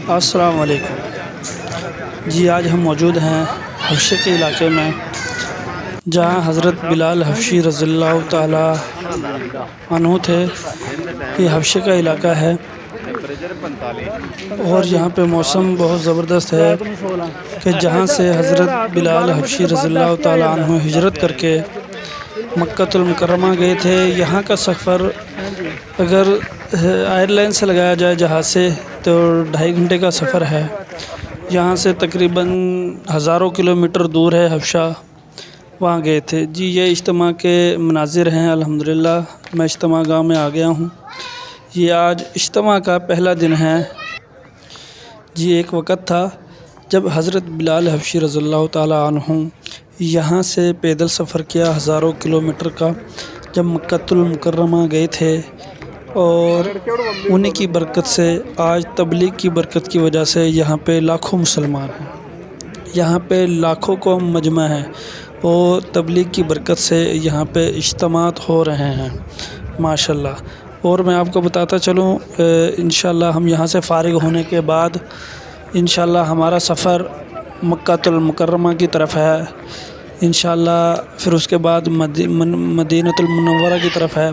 السلام علیکم جی، آج ہم موجود ہیں حبشے کے علاقے میں، جہاں حضرت بلال حبشی رضی اللہ تعالیٰ عنہ تھے۔ یہ حبشے کا علاقہ ہے اور یہاں پہ موسم بہت زبردست ہے کہ جہاں سے حضرت بلال حبشی رضی اللہ تعالیٰ عنہ ہجرت کر کے مکۃ المکرمہ گئے تھے۔ یہاں کا سفر اگر ایئر لائن سے لگایا جائے جہاز سے تو 2.5 گھنٹے کا سفر ہے۔ یہاں سے تقریباً ہزاروں کلومیٹر دور ہے حبشہ، وہاں گئے تھے جی۔ یہ اجتماع کے مناظر ہیں الحمدللہ۔ میں اجتماع گاہ میں آ گیا ہوں۔ یہ آج اجتماع کا پہلا دن ہے جی۔ ایک وقت تھا جب حضرت بلال حبشی رضی اللہ تعالیٰ عنہ یہاں سے پیدل سفر کیا ہزاروں کلومیٹر کا، جب مکۃ المکرمہ گئے تھے، اور انہی کی برکت سے آج تبلیغ کی برکت کی وجہ سے یہاں پہ لاکھوں مسلمان ہیں، یہاں پہ لاکھوں کو مجمع ہے، اور تبلیغ کی برکت سے یہاں پہ اجتماعات ہو رہے ہیں ماشاءاللہ۔ اور میں آپ کو بتاتا چلوں، انشاءاللہ ہم یہاں سے فارغ ہونے کے بعد انشاءاللہ ہمارا سفر مکۃ المکرمہ کی طرف ہے انشاءاللہ، پھر اس کے بعد مدینۃ المنورہ کی طرف ہے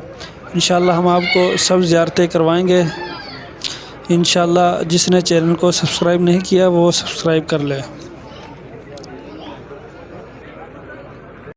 انشاءاللہ۔ ہم آپ کو سب زیارتیں کروائیں گے انشاءاللہ۔ جس نے چینل کو سبسکرائب نہیں کیا وہ سبسکرائب کر لے۔